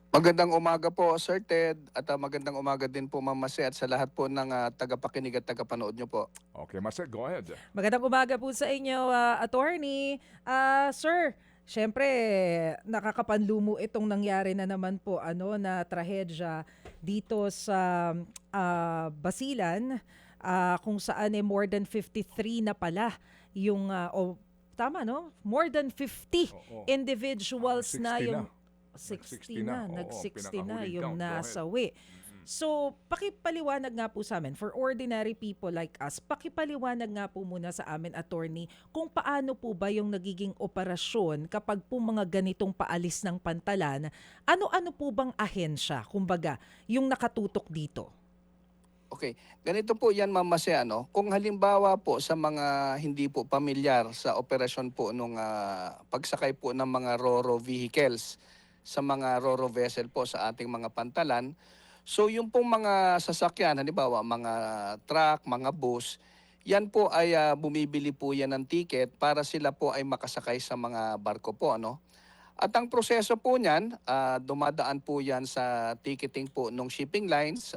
Magandang umaga po, Sir Ted, at magandang umaga din po, Ma'am Mase, at sa lahat po ng tagapakinig at tagapanood nyo po. Okay, Marcel, go ahead. Magandang umaga po sa inyo, attorney. Sir, syempre nakakapanlumo itong nangyari na naman po na trahedya dito sa Basilan, kung saan more than 53 na pala yung tama no? More than 50 Oo. individuals na 60 na. yung Nag-60 60 na. na, Oo, nag-60 na pinakahuling yung count. Go ahead. nasawi. So, pakipaliwanag nga po sa amin, for ordinary people like us, pakipaliwanag nga po muna sa amin, attorney, kung paano po ba yung nagiging operasyon kapag po mga ganitong paalis ng pantalan, ano-ano po bang ahensya, kumbaga, yung nakatutok dito? Okay, ganito po yan, Ma'am Mase, kung halimbawa po sa mga hindi po pamilyar sa operasyon po nung pagsakay po ng mga RoRo vehicles sa mga RoRo vessel po sa ating mga pantalan, so yung pong mga sasakyan, halimbawa mga truck, mga bus, yan po ay bumibili po yan ng ticket para sila po ay makasakay sa mga barko po, ano? At ang proseso po niyan, dumadaan po yan sa ticketing po ng shipping lines.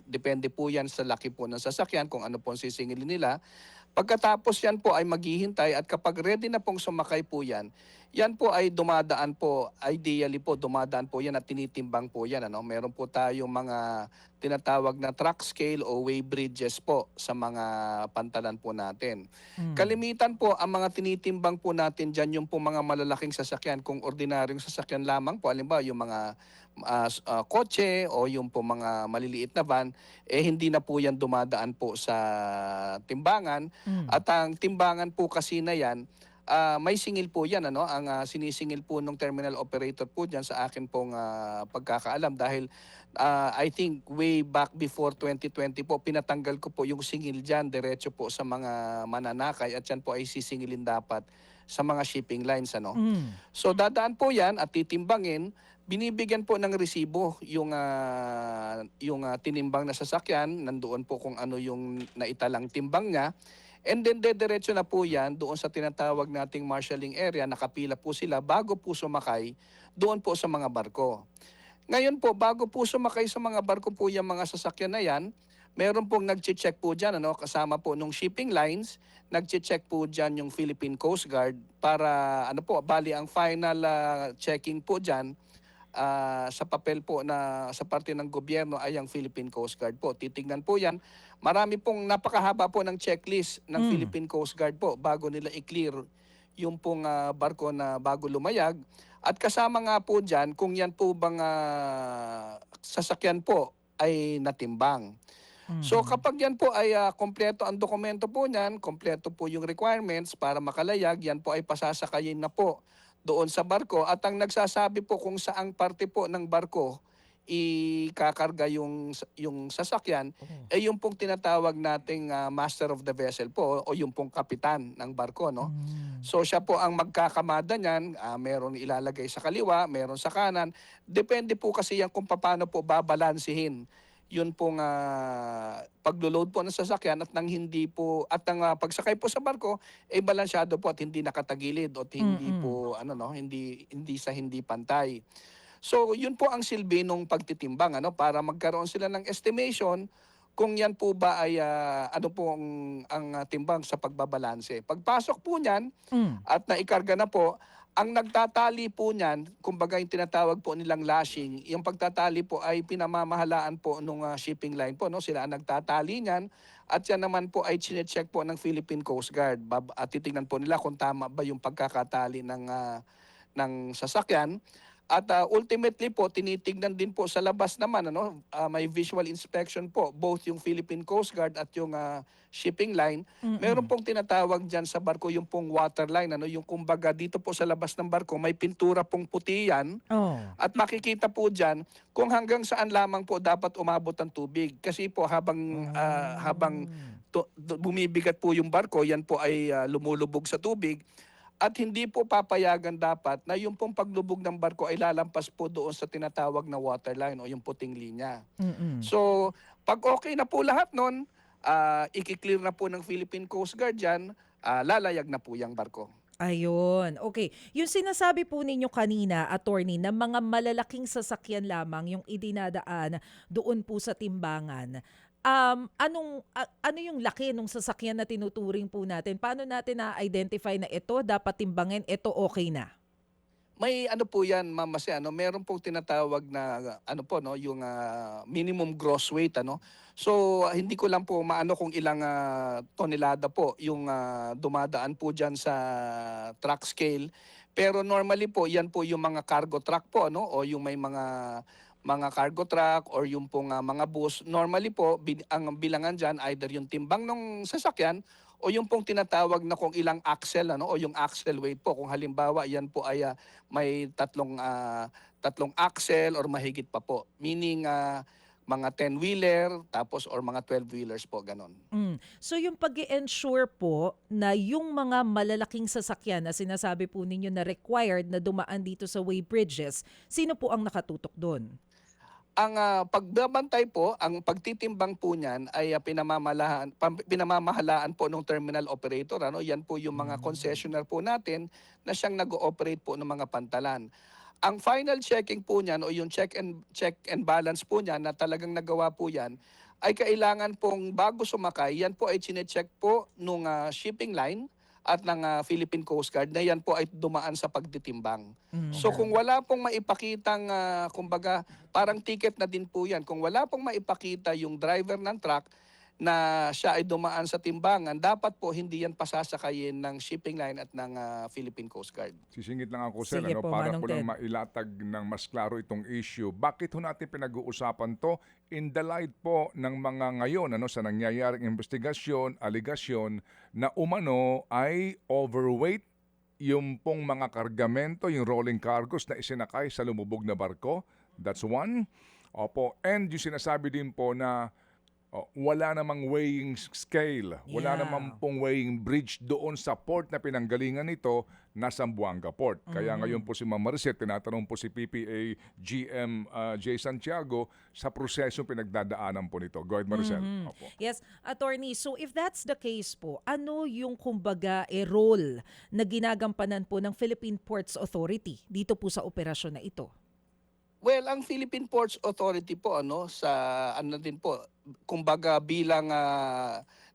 Depende po yan sa laki po ng sasakyan kung ano po ang sisingilin nila. Pagkatapos yan po ay maghihintay at kapag ready na pong sumakay po yan po ay dumadaan po, ideally po dumadaan po yan at tinitimbang po yan. Ano? Meron po tayong mga tinatawag na track scale o weigh bridges po sa mga pantalan po natin. Mm. Kalimitan po ang mga tinitimbang po natin dyan yung po mga malalaking sasakyan. Kung ordinaryong sasakyan lamang po, alimbawa yung mga kotse o yung po mga maliliit na van, hindi na po yan dumadaan po sa timbangan. Mm. At ang timbangan po kasi na yan, may singil po yan. Ano? Ang sinisingil po ng terminal operator po dyan sa akin pong pagkakaalam dahil I think way back before 2020 po, pinatanggal ko po yung singil dyan, diretso po sa mga mananakay at yan po ay sisingilin dapat sa mga shipping lines. Ano? Mm. So dadaan po yan at titimbangin, binibigyan po ng resibo yung tinimbang na sasakyan, nandoon po kung ano yung naitalang timbang niya. And then dediretso na po yan doon sa tinatawag nating marshalling area, nakapila po sila bago po sumakay doon po sa mga barko. Ngayon po, bago po sumakay sa mga barko po yung mga sasakyan na yan, meron pong nag-check po dyan, kasama po nung shipping lines, nag-check po dyan yung Philippine Coast Guard para, bali ang final checking po dyan sa papel po na sa parte ng gobyerno ay ang Philippine Coast Guard po. Titingnan po yan. Marami pong napakahaba po ng checklist ng Mm. Philippine Coast Guard po bago nila i-clear yung pong barko na bago lumayag. At kasama nga po dyan kung yan po bang sasakyan po ay natimbang. So Mhm. kapag yan po ay kompleto ang dokumento po niyan, kompleto po yung requirements para makalayag, yan po ay pasasakayin na po doon sa barko at ang nagsasabi po kung saang parte po ng barko ikakarga yung sasakyan Oh. yung pong tinatawag nating master of the vessel po o yung pong kapitan ng barko, no. Mm. So siya po ang magkakamada niyan, meron ilalagay sa kaliwa, meron sa kanan. Depende po kasi yan kung paano po babalansehin yun pong paglo-load po ng sasakyan at nang hindi po at ang pagsakay po sa barko balansyado po at hindi nakatagilid o hindi Mm. po hindi pantay. So yun po ang silbi nung pagtitimbang para magkaroon sila ng estimation kung yan po ba ay ano po ang timbang sa pagbabalanse. Pagpasok po niyan Mm. at naikarga na po, ang nagtatali po niyan, kumbaga yung tinatawag po nilang lashing, yung pagtatali po ay pinamamahalaan po nung shipping line po, no? Sila ang nagtatali niyan at yan naman po ay chine-check po ng Philippine Coast Guard. At titingnan po nila kung tama ba yung pagkakatali ng sasakyan. At ultimately po, tinitignan din po sa labas naman, may visual inspection po, both yung Philippine Coast Guard at yung shipping line. Meron Mm. pong tinatawag dyan sa barko yung pong waterline, yung kumbaga dito po sa labas ng barko, may pintura pong puti yan. Oh. At makikita po dyan kung hanggang saan lamang po dapat umabot ang tubig. Kasi po habang Oh. bumibigat po yung barko, yan po ay lumulubog sa tubig. At hindi po papayagan dapat na yung pong paglubog ng barko ay lalampas po doon sa tinatawag na waterline o yung puting linya. Mm. So, pag okay na po lahat nun, i-clear na po ng Philippine Coast Guard dyan, lalayag na po yung barko. Ayun, okay. Yung sinasabi po ninyo kanina, attorney, na mga malalaking sasakyan lamang yung idinadaan doon po sa timbangan. Ano yung laki ng sasakyan na tinuturing po natin? Paano natin na-identify na ito dapat timbangin, ito okay na? May ano po 'yan, Ma'am Mase, meron pong tinatawag na ano po 'no, yung minimum gross weight ano. So hindi ko lang po maano kung ilang tonelada po yung dumadaan po diyan sa truck scale. Pero normally po 'yan po yung mga cargo truck po ano o yung may mga cargo truck or yung pong mga bus. Normally po ang bilangan diyan either yung timbang ng sasakyan o yung pong tinatawag na kung ilang axle ano o yung axle weight po. Kung halimbawa yan po ay may tatlong axle or mahigit pa po. Meaning mga 10-wheeler tapos or mga 12-wheelers po ganon. So yung pag ensure po na yung mga malalaking sasakyan na sinasabi po ninyo na required na dumaan dito sa way bridges, sino po ang nakatutok doon? Ang pagbabantay po, ang pagtitimbang po niyan ay pinamamahalaan po ng terminal operator. Ano? Yan po yung mga concessionaire po natin na siyang nag-ooperate po ng mga pantalan. Ang final checking po niyan o yung check and balance po niyan na talagang nagawa po yan ay kailangan pong bago sumakay, yan po ay chine-check po nung shipping line at ng Philippine Coast Guard na yan po ay dumaan sa pagtitimbang. So kung wala pong maipakitang, kumbaga, parang ticket na din po yan. Kung wala pong maipakita yung driver ng truck na siya ay dumaan sa timbangan, dapat po hindi yan pasasakayin ng shipping line at ng Philippine Coast Guard. Sisingit lang ako, sir, Sige po, para Manong ko lang Ted. mailatag ng mas klaro itong issue. Bakit ho natin pinag-uusapan to in the light po ng mga ngayon sa nangyayaring investigasyon, aligasyon na umano ay overweight yung pong mga kargamento, yung rolling cargos na isinakay sa lumubog na barko? That's one. Opo. And yung sinasabi din po na wala namang weighing scale, wala Yeah. namang pong weighing bridge doon sa port na pinanggalingan nito na Zamboanga Port. Kaya ngayon po si Ma'am Maricel, tinatanong po si PPA GM J. Santiago sa prosesong pinagdadaanan po nito. Go ahead, Maricel. Opo. Yes, attorney. So if that's the case po, ano yung kumbaga role na ginagampanan po ng Philippine Ports Authority dito po sa operasyon na ito? Well, ang Philippine Ports Authority po sa din po, kumbaga bilang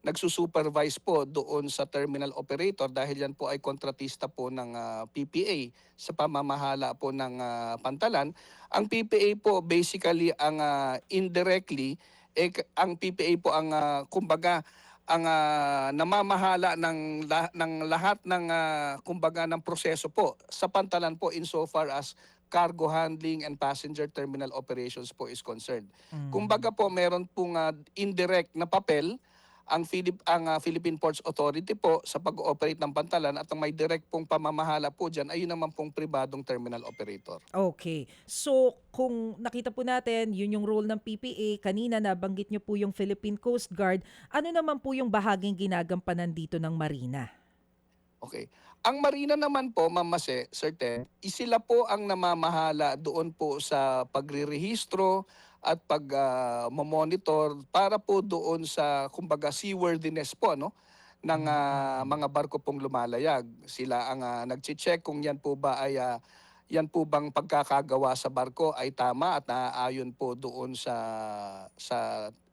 nagsusupervise po doon sa terminal operator dahil yan po ay kontratista po ng PPA sa pamamahala po ng pantalan. Ang PPA po basically ang indirectly ang PPA po ang kumbaga ang namamahala ng lahat ng kumbaga ng proseso po sa pantalan po insofar as cargo handling and passenger terminal operations po is concerned. Kumbaga po meron pong indirect na papel ang Philippine Ports Authority po sa pag-ooperate ng pantalan at ang may direct pong pamamahala po dyan ay yun naman pong pribadong terminal operator. Okay. So kung nakita po natin, yun yung role ng PPA. Kanina nabanggit nyo po yung Philippine Coast Guard. Ano naman po yung bahaging ginagampanan dito ng Marina? Okay. Ang Marina naman po, Ma'am Mase, Sir Ted, sila po ang namamahala doon po sa pagrerehistro at pag-monitor para po doon sa kumbaga seaworthiness po ng mga barko pong lumalayag. Sila ang nagche-check kung yan po ba ay yan po bang pagkakagawa sa barko ay tama at naaayon po doon sa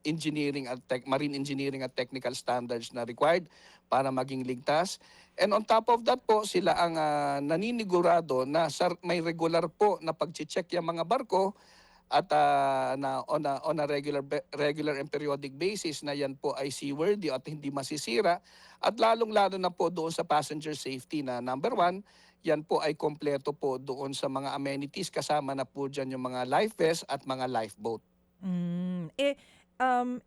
engineering at marine engineering at technical standards na required para maging ligtas. And on top of that po, sila ang naninigurado na may regular po na pag-check yung mga barko at na on a regular and periodic basis na yan po ay seaworthy at hindi masisira. At lalong-lalo na po doon sa passenger safety na number one, yan po ay kompleto po doon sa mga amenities kasama na po dyan yung mga life vest at mga lifeboat.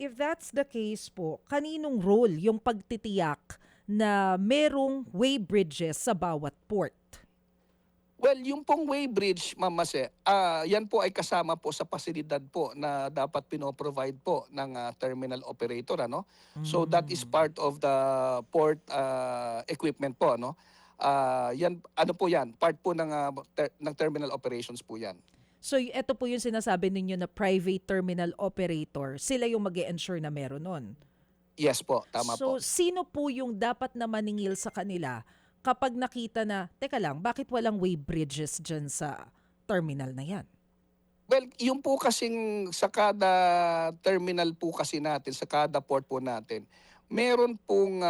If that's the case po, kaninong role yung pagtitiyak na merong way bridges sa bawat port? Well, yung pong way bridge, Ma'am Mase, yan po ay kasama po sa pasilidad po na dapat pinoprovide po ng terminal operator. So that is part of the port equipment po. Yan, po yan? Part po ng terminal operations po yan. So ito po yung sinasabi ninyo na private terminal operator, sila yung mag-e-ensure na meron nun. Yes po, tama So po. sino po yung dapat na maningil sa kanila kapag nakita na, teka lang, bakit walang weighbridges dyan sa terminal na yan? Well, yung po kasing sa kada terminal po kasi natin, sa kada port po natin, meron pong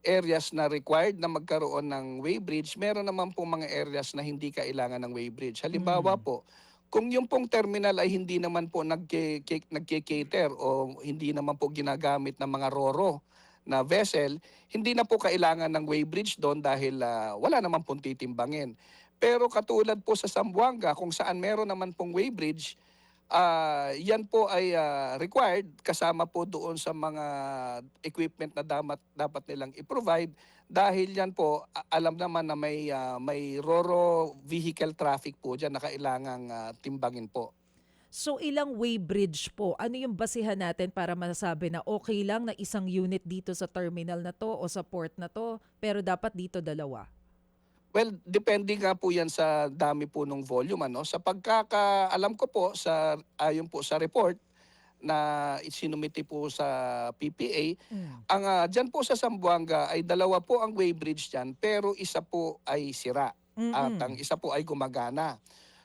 areas na required na magkaroon ng weighbridge. Meron naman pong mga areas na hindi kailangan ng weighbridge. Halimbawa Mm. po, kung yung pong terminal ay hindi naman po nagke-cater o hindi naman po ginagamit ng mga roro na vessel, hindi na po kailangan ng weighbridge doon dahil wala naman pong titimbangin. Pero katulad po sa Zamboanga kung saan meron naman pong weighbridge, yan po ay required kasama po doon sa mga equipment na dapat nilang i-provide dahil yan po alam naman na may roro vehicle traffic po diyan na kailangang timbangin po. So ilang weighbridge po? Ano yung basihan natin para masasabi na okay lang na isang unit dito sa terminal na to o sa port na to, pero dapat dito dalawa? Well, depende nga po yan sa dami po ng volume. Ano? Sa pagkakaalam ko po, ayon po sa report na isinumiti po sa PPA, Mm. ang dyan po sa Zamboanga ay dalawa po ang weighbridge dyan pero isa po ay sira at ang Mm-mm. isa po ay gumagana.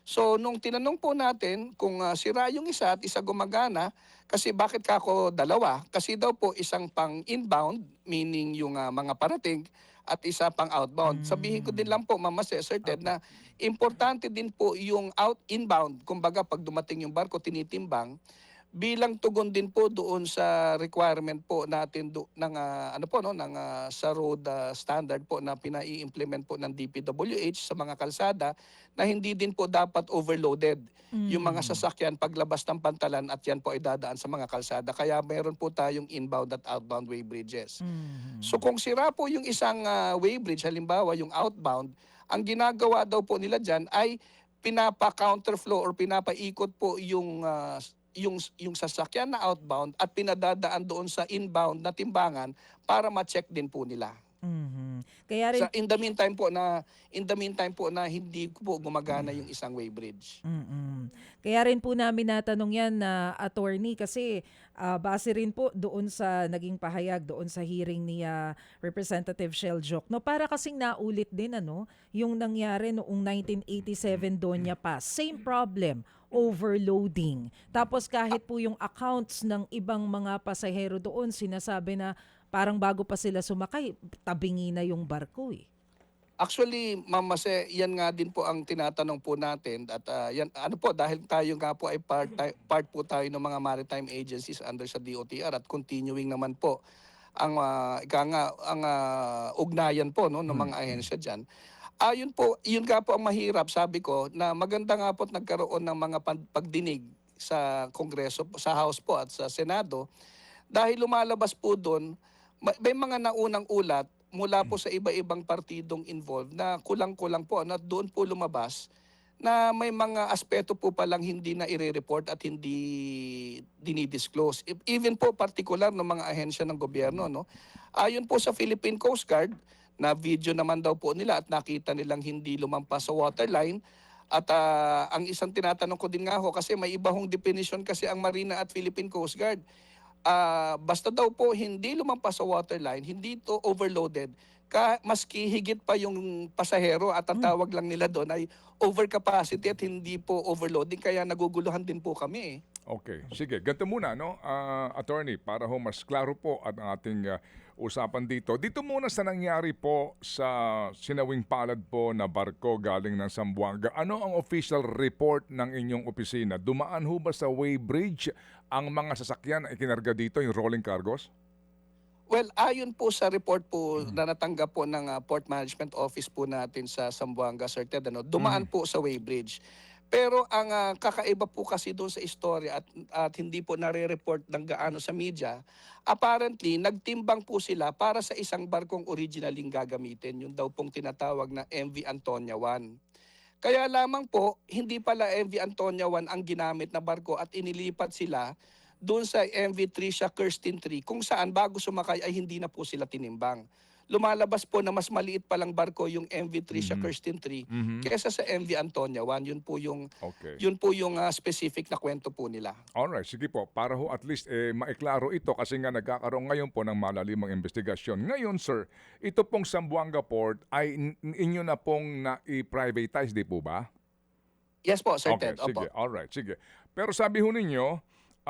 So nung tinanong po natin kung sira yung isa at isa gumagana, kasi bakit kako dalawa? Kasi daw po isang pang inbound, meaning yung mga parating, at isa pang outbound. Sabihin ko din Mm. lang po, Mama Sir Ted, Opo. na importante din po yung inbound. Kumbaga pag dumating yung barko, tinitimbang, bilang tugon din po doon sa requirement po natin ng ano po no ng sa road standard po na pinai-implement po ng DPWH sa mga kalsada na hindi din po dapat overloaded yung mga Mm. sasakyan paglabas ng pantalan at yan po ay dadaan sa mga kalsada. Kaya meron po tayong inbound at outbound way bridges. So Mhm. kung sira po yung isang way bridge, halimbawa yung outbound, ang ginagawa daw po nila dyan ay pinapa-counterflow or pinapaikot po yung sasakyan na outbound at pinadadaan doon sa inbound na timbangan para ma-check din po nila. Mhm. Kaya rin Sa in the meantime po na hindi po gumagana yung isang way bridge. mm. Kaya rin po namin natanong yan na attorney kasi base rin po doon sa naging pahayag doon sa hearing ni Representative Shell Jokno. Para kasing naulit din ano, yung nangyari noong 1987 Doña Paz. Same problem, overloading. Tapos kahit po yung accounts ng ibang mga pasahero doon sinasabi na parang bago pa sila sumakay, tabingi na yung barko eh. Actually, Ma'am Mase, yan nga din po ang tinatanong po natin at yan ano po dahil tayo nga po ay part po tayo ng mga maritime agencies under sa DOTR at continuing naman po ang ugnayan po no ng mga ahensya diyan. Ayun po, yun nga po ang mahirap sabi ko na maganda nga po at nagkaroon ng mga pagdinig sa Kongreso, sa House po at sa Senado dahil lumalabas po doon may mga naunang ulat mula po sa iba-ibang partidong involved na kulang-kulang po na doon po lumabas na may mga aspeto po palang hindi na i-report at hindi dinidisclose. Even po particular ng mga ahensya ng gobyerno. No? Ayon po sa Philippine Coast Guard, na video naman daw po nila at nakita nilang hindi lumampas sa waterline. At ang isang tinatanong ko din nga ho, kasi may iba hong definition kasi ang Marina at Philippine Coast Guard. Basta daw po hindi lumampas sa waterline, hindi ito overloaded, maski higit pa yung pasahero at ang tawag lang nila doon ay overcapacity at hindi po overloading kaya naguguluhan din po kami eh. Okay, sige. Ganito muna, no? Attorney, para ho mas klaro po at ang ating usapan dito. Dito muna sa nangyari po sa sinawing palad po na barko galing ng Zamboanga. Ano ang official report ng inyong opisina? Dumaan ho ba sa weighbridge ang mga sasakyan na ikinarga dito, yung rolling cargos? Well, ayon po sa report po na natanggap po ng Port Management Office po natin sa Zamboanga, Sir Ted, dumaan po sa weighbridge. Pero ang kakaiba po kasi doon sa istorya at hindi po nare-report ng gaano sa media, apparently nagtimbang po sila para sa isang barkong originaling gagamitin, yung daw pong tinatawag na MV Antonia 1. Kaya lamang po, hindi pala MV Antonia 1 ang ginamit na barko at inilipat sila doon sa MV Tricia Kirsten 3 kung saan bago sumakay ay hindi na po sila tinimbang. lumalabas po na mas maliit palang barko yung MV Tricia Kirsten 3 Mhm. kaysa sa MV Antonia 1. Okay. Yun po yung specific na kwento po nila. Alright, sige po. Para ho at least maiklaro ito kasi nga nagkakaroon ngayon po ng malalimang investigasyon. Ngayon, sir, ito pong Zamboanga Port ay inyo na pong na-privatize, di po ba? Yes po, Sir Okay, Ted. sige. Opo. Alright, sige. Pero sabi ho ninyo,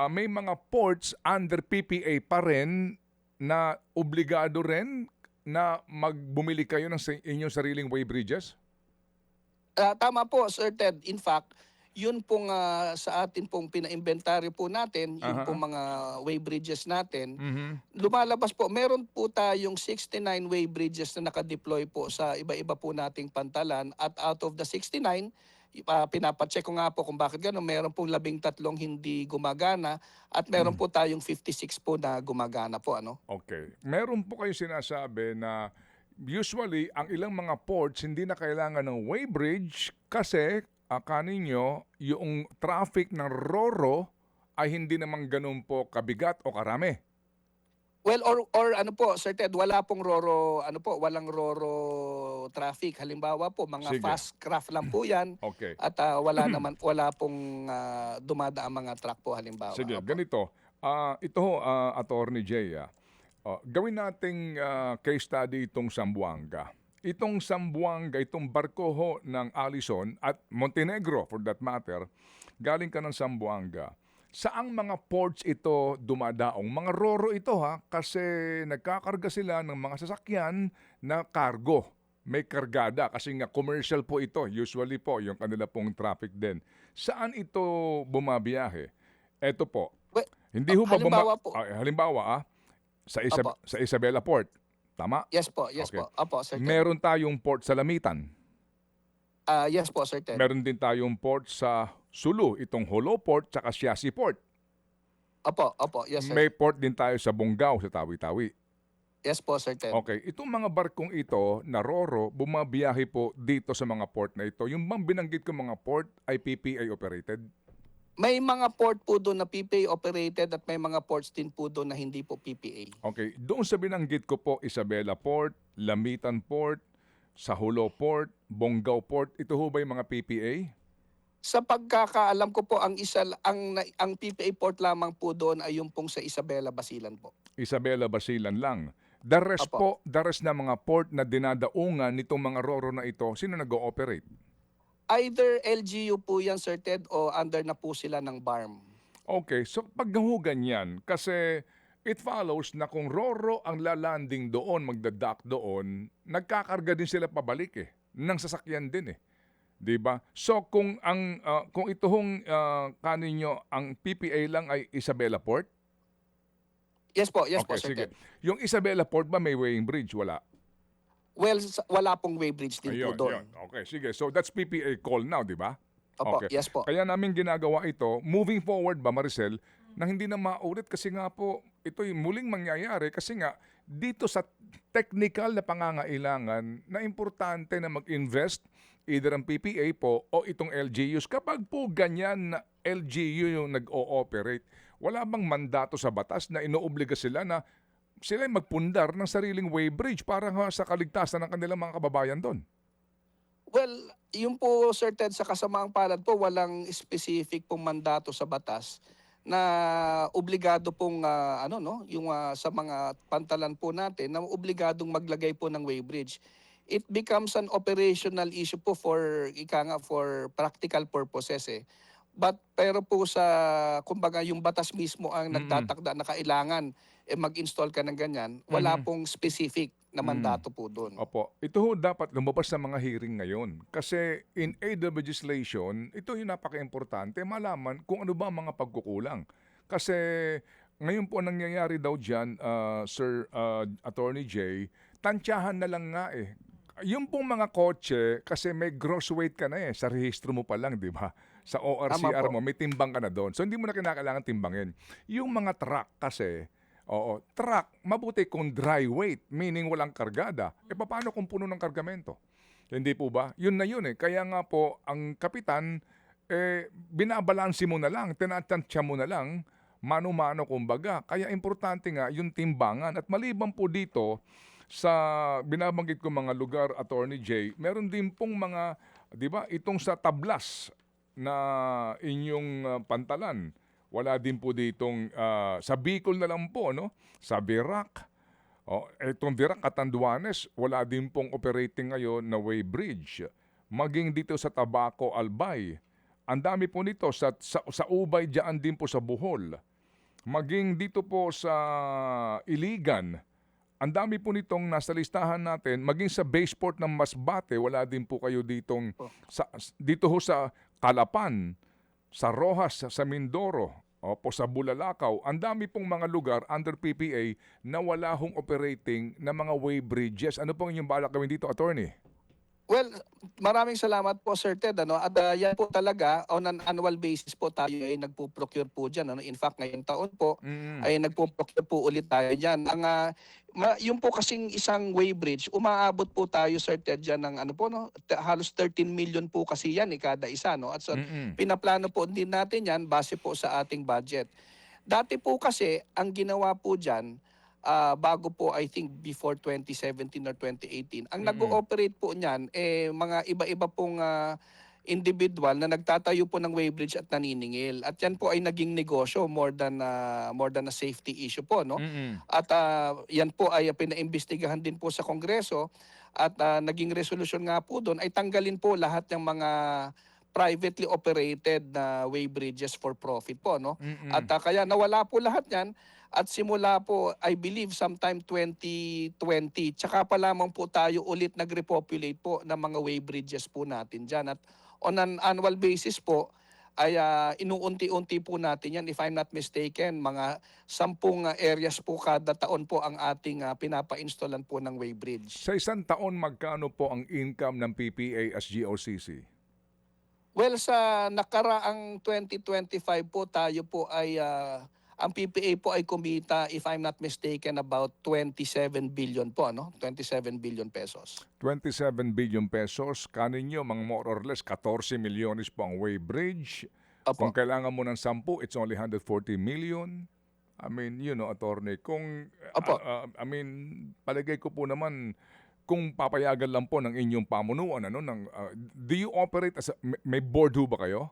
may mga ports under PPA pa rin na obligado rin na magbumili kayo ng inyong sariling way bridges? Tama po, Sir Ted. In fact, yun pong sa atin pong pina-inventaryo po natin, yung Aha. pong mga way bridges natin, Mhm. lumalabas po, meron po tayong 69 way bridges na nakadeploy po sa iba-iba po nating pantalan at out of the 69, pinapacheck ko nga po kung bakit gano'n, meron pong 13 hindi gumagana at meron po tayong 56 po na gumagana po. Ano? Okay. Meron po kayo sinasabi na usually ang ilang mga ports hindi na kailangan ng way bridge kasi kaninyo yung traffic ng Roro ay hindi naman ganun po kabigat o karami. Well, or ano po, Sir Ted, walang Roro traffic. Halimbawa po, mga Sige. fast craft lang po 'yan Okay. at wala pong dumadaang mga truck po halimbawa. Sige, Opo. ganito. Ito ho, Attorney Jay, gawin nating case study itong Zamboanga. Itong Zamboanga, itong barko ho ng Allison at Montenegro for that matter, galing ka ng Zamboanga. Saang mga ports ito dumadaong? Mga Roro ito kasi nagkakarga sila ng mga sasakyan na cargo. May kargada kasi nga commercial po ito. Usually po, yung kanila pong traffic din. Saan ito bumabiyahe? Eto po. Well, Hindi ho ba halimbawa po. halimbawa Opo. sa Isabela Port. Tama? Yes po, Okay. po. Opo, Sir Ted. Meron tayong port sa Lamitan. Yes po, Sir Ted. Meron din tayong port sa Sulu, itong Holo Port, tsaka Siasi Port. Opo, yes sir. May port din tayo sa Bungaw, sa Tawi-Tawi. Yes po, Sir Ted. Okay, itong mga barkong ito na Roro, bumabiyahe po dito sa mga port na ito. Yung bang binanggit ko mga port ay PPA operated? May mga port po doon na PPA operated at may mga ports din po doon na hindi po PPA. Okay, doon sa binanggit ko po, Isabela Port, Lamitan Port, Sahulo Port, Bonggao Port, ito ho ba yung mga PPA? Sa pagkakaalam ko po, ang PPA port lamang po doon ay yung pong sa Isabela Basilan po. Isabela Basilan lang. The rest Apo. po, the rest na mga port na dinadaungan nitong mga Roro na ito, sino nag-ooperate? Either LGU po yan, Sir Ted, o under na po sila ng BARM. Okay, so pag nahugan yan, kasi it follows na kung Roro ang lalanding doon, magdadock doon, nagkakarga din sila pabalik ng sasakyan din 'Di ba? So kung kung ito hong kaninyo ang PPA lang ay Isabela Port? Yes po, Okay, Sir sige. Ted. Yung Isabela Port ba may weighing bridge? Wala. Well, wala pong weighbridge din po Ayun, doon. yun. Okay, sige. So that's PPA call now, 'di ba? Opo, Okay. yes po. Kaya namin ginagawa ito, moving forward ba Maricel, na hindi na maulit kasi nga po, ito yung muling mangyayari kasi nga dito sa technical na pangangailangan na importante na mag-invest either ang PPA po o itong LGUs. Kapag po ganyan na LGU yung nag-ooperate, wala bang mandato sa batas na inoobliga sila na sila magpundar ng sariling way bridge para nga sa kaligtasan ng kanilang mga kababayan doon? Well, yung po, Sir Ted, sa kasamaang palad po, walang specific pong mandato sa batas na obligado pong yung sa mga pantalan po natin na obligadong maglagay po ng weighbridge. It becomes an operational issue po for practical purposes pero po kumbaga yung batas mismo ang nagtatakda na kailangan mag-install ka ng ganyan, wala pong specific na mandato po doon. Opo. Ito ho dapat lumabas sa mga hearing ngayon. Kasi in aid of legislation, ito yung napaka-importante, malaman kung ano ba ang mga pagkukulang. Kasi ngayon po nangyayari daw dyan, Sir Attorney Jay, tansyahan na lang nga Yung pong mga kotse, kasi may gross weight ka na sa rehistro mo pa lang, di ba? Sa ORCR Tama po. mo, may timbang ka na doon. So hindi mo na kinakailangan timbangin. Yung mga truck kasi, truck, mabuti kung dry weight, meaning walang kargada. Paano kung puno ng kargamento? Hindi po ba? Yun na yun Kaya nga po, ang kapitan, binabalansi mo na lang, tinatansya mo na lang, mano-mano kumbaga. Kaya importante nga yung timbangan. At maliban po dito, sa binabanggit ko mga lugar, Attorney Jay, meron din pong mga, di ba, itong sa tablas na inyong pantalan. Wala din po ditong, sa Bicol na lang po, no? Sa Virac. Itong Virac, Catanduanes, wala din pong operating ngayon na weighbridge. Maging dito sa Tabaco, Albay. Ang dami po nito sa Ubay, diyan din po sa Bohol. Maging dito po sa Iligan, ang dami po nitong nasa listahan natin. Maging sa baseport ng Masbate, wala din po kayo ditong, dito ho sa Calapan, sa Rojas, sa Mindoro, po sa Bulalakaw. Ang dami pong mga lugar under PPA na wala hong operating na mga weighbridges. Ano pong inyong balak gawin dito, Attorney? Well, maraming salamat po Sir Ted. At yan po talaga, on an annual basis po tayo ay nagpo-procure po dyan. In fact, ngayong taon po ay nagpo-procure po ulit tayo dyan. Yung po kasing isang weighbridge, umaabot po tayo Sir Ted dyan ng halos 13 million po kasi yan kada isa. No? At so, pinaplano po din natin yan base po sa ating budget. Dati po kasi, ang ginawa po dyan, bago po I think before 2017 or 2018 ang nag-ooperate po niyan mga iba-iba pong individual na nagtatayo po ng weighbridge at naniningil, at yan po ay naging negosyo more than a safety issue po, no? At yan po ay pinaimbestigahan din po sa Kongreso, at naging resolution nga po doon ay tanggalin po lahat ng mga privately operated na weighbridges for profit po, no? At kaya nawala po lahat yan. At simula po, I believe, sometime 2020, tsaka pa lamang po tayo ulit nag-repopulate po ng mga weighbridges po natin dyan. At on an annual basis po, ay inuunti-unti po natin yan. If I'm not mistaken, mga 10 areas po kada taon po ang ating pinapa-installan po ng weighbridge. Sa isang taon, magkano po ang income ng PPA as GOCC? Well, sa nakaraang 2025 po, tayo po ay... ang PPA po ay kumita, if I'm not mistaken, about 27 billion po, no? 27 billion pesos. 27 billion pesos. Kanin nyo, mga more or less, 14 milyones po ang weighbridge. Opo. Kung kailangan mo ng 10, it's only 140 million. I mean, Attorney, kung, Opo. palagay ko po naman, kung papayagan lang po ng inyong pamunuan, do you operate as may board ho ba kayo?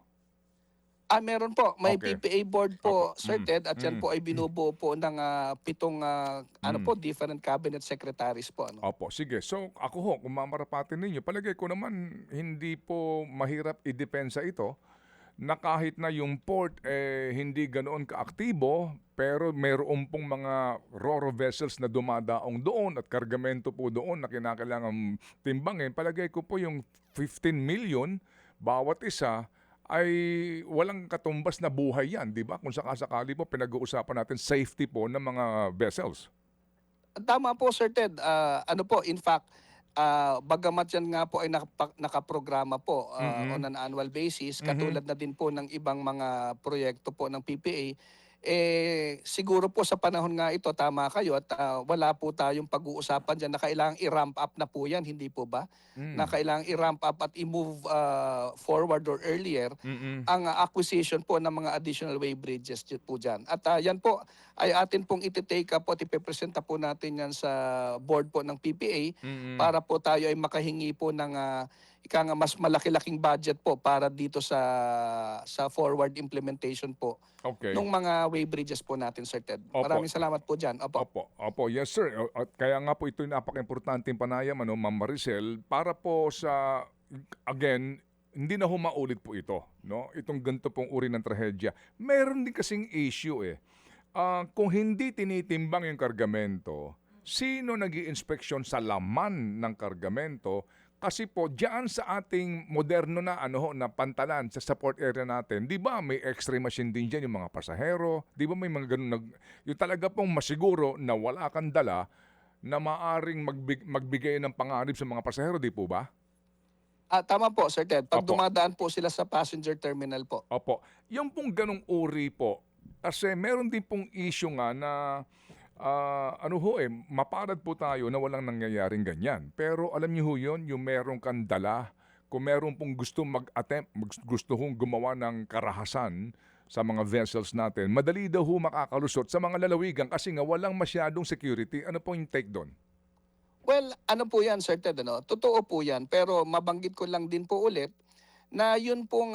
Meron po. May Okay. PPA board po, Opo. Sir Ted, at yan po ay binubuo po ng 7 different cabinet secretaries po. Opo, sige. So ako ho, kung mamarapatin ninyo, palagay ko naman hindi po mahirap idepensa ito na kahit na yung port hindi ganoon kaaktibo, pero mayroon pong mga ro-ro vessels na dumadaong doon at kargamento po doon na kinakailangan timbangin. Palagay ko po yung 15 million bawat isa ay walang katumbas na buhay yan, di ba? Kung sakasakali po, pinag-uusapan natin safety po ng mga vessels. Tama po, Sir Ted. In fact, bagamat yan nga po ay nakaprograma po on an annual basis, katulad na din po ng ibang mga proyekto po ng PPA, siguro po sa panahon nga ito, tama kayo, at wala po tayong pag-uusapan dyan na kailangang i-ramp up na po yan, hindi po ba? Na kailangang i-ramp up at i-move forward or earlier ang acquisition po ng mga additional weighbridges po dyan. At yan po ay atin pong iti-take up po at ipipresenta po natin yan sa board po ng PPA para po tayo ay makahingi po ng mas malaki-laking budget po para dito sa forward implementation po ng mga weighbridges po natin, Sir Ted. Opo. Maraming salamat po dyan. Opo, yes sir. At kaya nga po ito yung napaka-importanteng panayam, Ma'am Maricel, para po sa, again, hindi na humaulit po ito, no? Itong ganito pong uri ng trahedya. Meron din kasing issue kung hindi tinitimbang yung kargamento, sino nag-i-inspeksyon sa laman ng kargamento? Kasi po, diyan sa ating moderno na na pantalan sa support area natin, di ba may x-ray machine din dyan yung mga pasahero? Di ba may mga ganun, yung talaga pong masiguro na wala kang dala na maaring magbigay ng panganib sa mga pasahero, di po ba? Tama po, Sir Ted. Pag Opo. dumadaan po sila sa passenger terminal po. Opo. Yung pong ganung uri po, kasi meron din pong issue nga na maparad po tayo na walang nangyayaring ganyan. Pero alam niyo ho yun, yung meron kang dala, kung meron pong gusto gusto hong gumawa ng karahasan sa mga vessels natin, madali daw ho makakalusot sa mga lalawigan kasi nga walang masyadong security. Ano po yung take doon? Well, ano po 'yan, Sir Ted, ano, totoo po 'yan. Pero mabanggit ko lang din po ulit na yun pong,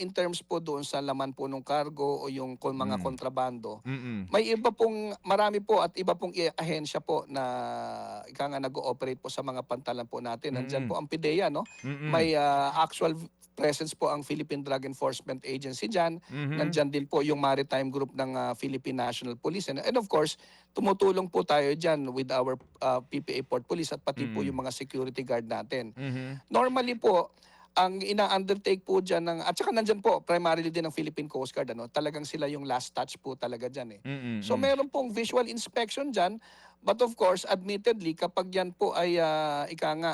in terms po doon sa laman po nung cargo o yung mga Mm. kontrabando, Mm. may iba pong marami po at iba pong ahensya po na ika nga nag-ooperate po sa mga pantalan po natin. Nandiyan Mm. po ang PIDEA, no? Mm. May actual presence po ang Philippine Drug Enforcement Agency diyan. Mhm. Nandiyan din po yung maritime group ng Philippine National Police. And of course, tumutulong po tayo diyan with our PPA Port Police at pati po Mm. yung mga security guard natin. Mhm. Normally po, ang ina-undertake po diyan ng at saka nandiyan po primarily din ng Philippine Coast Guard, ano, talagang sila yung last touch po talaga diyan eh. Mm. So Mm. meron pong visual inspection diyan, but of course admittedly kapag yan po ay ika nga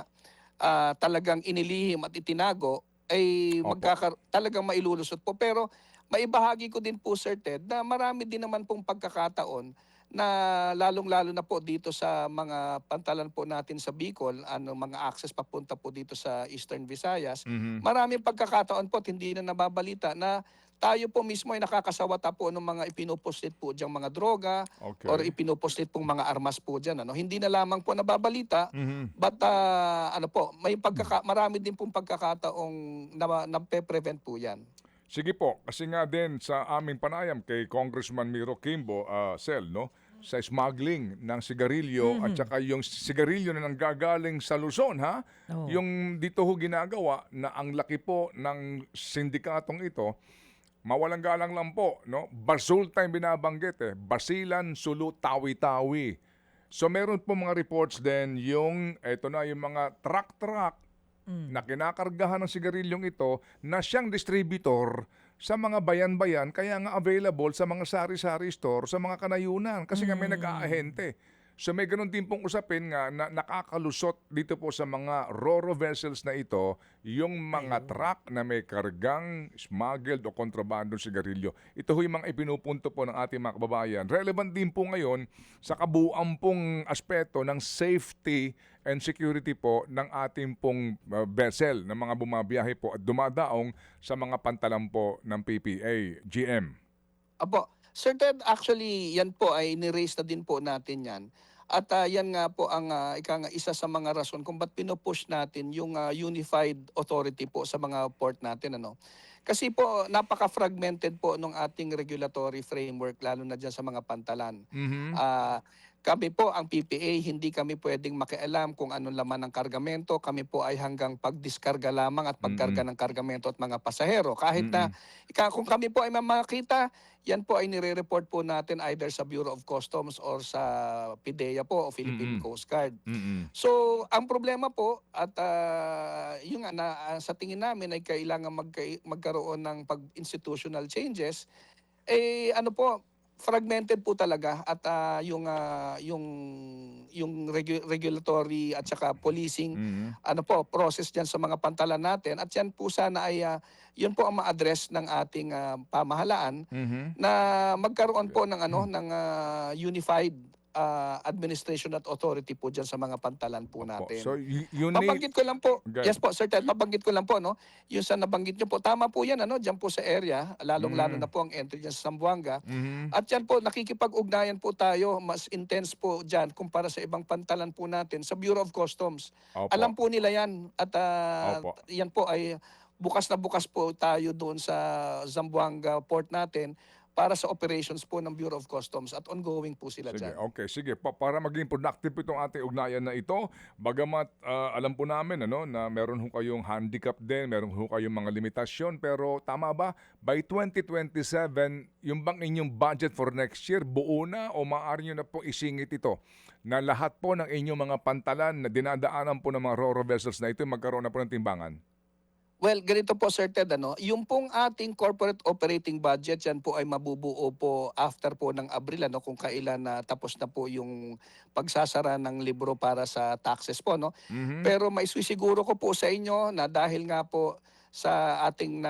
talagang inilihim at itinago ay Opo. talagang mailulusot po. Pero maibahagi ko din po, Sir Ted, na marami din naman pong pagkakataon na lalong-lalo na po dito sa mga pantalan po natin sa Bicol, ano, mga access papunta po dito sa Eastern Visayas, Mhm. maraming pagkakataon po at hindi na nababalita na tayo po mismo ay nakakasawata po ng mga ipinupostit po diyang mga droga or Okay. ipinupostit pong mga armas po diyan, ano. Hindi na lamang po nababalita, Mhm. but ano po, marami din pong pagkakataong nape-prevent po 'yan. Sige po, kasi nga din sa aming panayam kay Congressman Miro Kimbo, Sel, no? Sa smuggling ng sigarilyo at saka yung sigarilyo na nanggagaling sa Luzon, ha? Oh. Yung dito ho ginagawa na ang laki po ng sindikatong ito, mawalang galang lang po, no? Basulta yung binabanggit eh. Basilan, Sulu, Tawi-Tawi. So meron po mga reports din yung, eto na, yung mga truck-truck na kinakargahan ng sigarilyong ito na siyang distributor sa mga bayan-bayan kaya nga available sa mga sari-sari store sa mga kanayunan kasi nga may nag-aahente. So may ganun din pong usapin nga na nakakalusot dito po sa mga ro-ro vessels na ito yung mga truck na may kargang smuggled o kontrabandong sigarilyo. Ito ho yung mga ipinupunto po ng ating mga kababayan. Relevant din po ngayon sa kabuuan pong aspeto ng safety and security po ng ating pong vessel ng mga bumabiyahe po at dumadaong sa mga pantalan po ng PPA, GM. Apo, Sir Ted, actually yan po ay ni-raise na din po natin yan. At yan nga po ang ika nga isa sa mga rason kung ba't pinupush natin yung unified authority po sa mga port natin, ano. Kasi po napaka-fragmented po ng ating regulatory framework lalo na diyan sa mga pantalan. Mhm. Ah, kami po ang PPA, hindi kami pwedeng makialam kung anong laman ng kargamento. Kami po ay hanggang pagdiskarga lamang at pagkarga Mm. ng kargamento at mga pasahero. Kahit na Mm. kung kami po ay makita, yan po ay nire-report po natin either sa Bureau of Customs or sa PIDEA po o Philippine Mm. Coast Guard. Mm. So, ang problema po at yung nga na sa tingin namin ay kailangan magkaroon ng institutional changes, eh ano po, fragmented po talaga at regulatory at saka policing Mm. ano po process diyan sa mga pantalan natin at yan po sana ay yun po ang ma-address ng ating pamahalaan Mhm. na magkaroon po ng ng unified administration at authority po diyan sa mga pantalan po Opo. natin. So you need Mabanggit ko lang po. Good. Yes po, Sir Ted, mabanggit ko lang po, no. Yung sa nabanggit niyo po, tama po 'yan, ano, diyan po sa area, lalong-lalo na po ang entry diyan sa Zamboanga. Mhm. At yan po, nakikipag-ugnayan po tayo, mas intense po diyan kumpara sa ibang pantalan po natin sa Bureau of Customs. Opo. Alam po nila 'yan at Opo. yan po ay bukas na bukas po tayo doon sa Zamboanga port natin para sa operations po ng Bureau of Customs at ongoing po sila Sige, diyan. okay, sige. Para maging productive itong ating ugnayan na ito, bagamat alam po namin ano, na meron ho kayong handicap din, meron ho kayong mga limitasyon, pero tama ba, by 2027, yung bang inyong budget for next year, buo na o maaari nyo na po isingit ito na lahat po ng inyong mga pantalan na dinadaanan po ng mga ro-ro vessels na ito, magkaroon na po ng timbangan? Well, ganito po, Sir Ted, ano, yung pong ating corporate operating budget, yan po ay mabubuo po after po ng Abril, ano, kung kailan na tapos na po yung pagsasara ng libro para sa taxes po, no. Mhm. Pero maisusiguro ko po sa inyo na dahil nga po sa ating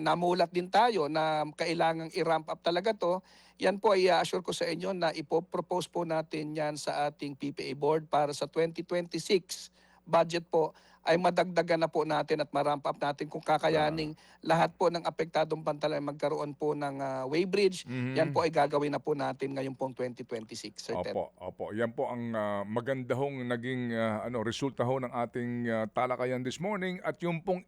namulat din tayo na kailangang i-ramp up talaga to, yan po ay assure ko sa inyo na ipopropose po natin yan sa ating PPA board para sa 2026 budget po ay madagdagan na po natin at ma-ramp up natin kung kakayaning lahat po ng apektadong pantalan ay magkaroon po ng weighbridge. Yan po ay gagawin na po natin ngayon pong 2026, Sir Ted. Opo. Yan po ang maganda hong naging resulta ho ng ating talakayan this morning at yung pong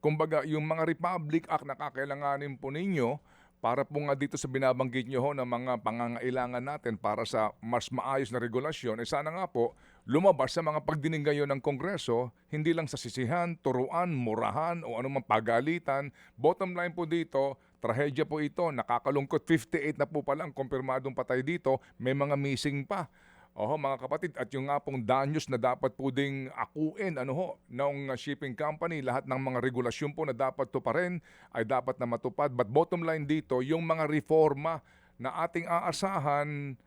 kumbaga yung mga Republic Act na kakailanganin po ninyo para po nga dito sa binabanggit nyo ho ng mga pangangailangan natin para sa mas maayos na regulasyon, sana nga po lumabas sa mga pagdinig ngayon ng Kongreso, hindi lang sa sisihan, turuan, murahan o anumang pagalitan. Bottom line po dito, trahedya po ito, nakakalungkot, 58 na po pala ang kumpirmadong patay dito, may mga missing pa. Oho mga kapatid, at yung nga pong danyos na dapat po ding akuin ng shipping company, lahat ng mga regulasyon po na dapat tuparin ay dapat na matupad. But bottom line dito, yung mga reforma na ating aasahan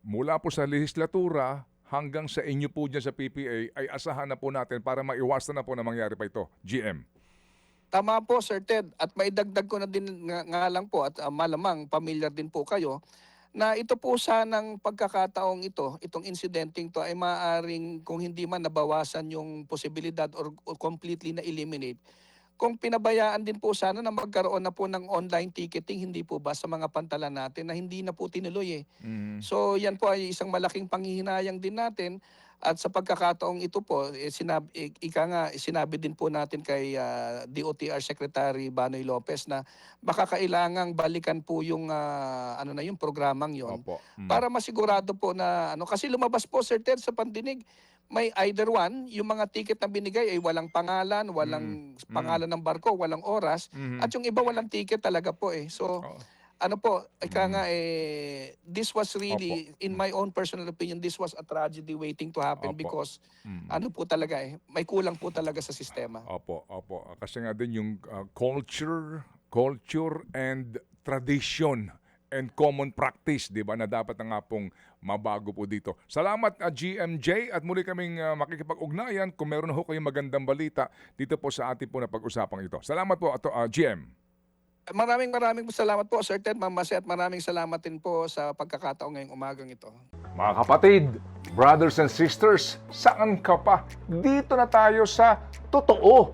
mula po sa legislatura hanggang sa inyo po dyan sa PPA ay asahan na po natin para maiwasan na po na mangyari pa ito. GM. Tama po, Sir Ted. At maidagdag ko na din nga lang po at malamang familiar din po kayo na ito po sanang pagkakataong itong incidenting to ay maaaring kung hindi man nabawasan yung posibilidad or completely na eliminate. Kung pinabayaan din po sana na magkaroon na po ng online ticketing, hindi po ba sa mga pantalan natin na hindi na po tinuloy So yan po ay isang malaking panghihinayang din natin. At sa pagkakataong ito po, sinabi din po natin kay DOTR Secretary Banoy Lopez na baka kailangang balikan po yung yung programang yon Opo. para masigurado po na kasi lumabas po, Sir Ted, sa pandinig may either one, yung mga ticket na binigay ay walang pangalan, walang pangalan ng barko, walang oras, at yung iba walang ticket talaga po So this was really, in my own personal opinion, this was a tragedy waiting to happen because po talaga may kulang po talaga sa sistema. Opo. Kasi nga din yung culture and tradition and common practice, di ba, na dapat na nga pong mabago po dito. Salamat GMJ at muli kaming makikipag-ugnayan kung meron ho kayong magandang balita dito po sa ating po na pag-usapang ito. Salamat po GM. Maraming salamat po, Sir Ted, Ma'am Mase, at maraming salamat din po sa pagkakataon ngayong umagang ito. Mga kapatid, brothers and sisters, saan ka pa? Dito na tayo sa totoo.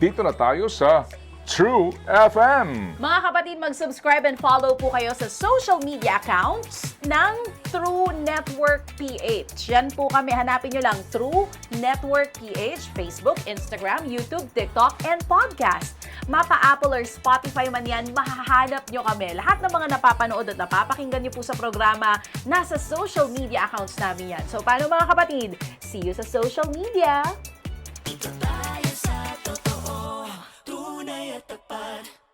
Dito na tayo sa True FM. Mga kapatid, mag-subscribe and follow po kayo sa social media accounts ng True Network PH. Yan po kami, hanapin nyo lang True Network PH, Facebook, Instagram, YouTube, TikTok, and podcast. Mapa Apple or Spotify man yan, mahahanap nyo kami. Lahat ng mga napapanood at napapakinggan nyo po sa programa, nasa social media accounts namin yan. So paano mga kapatid? See you sa social media!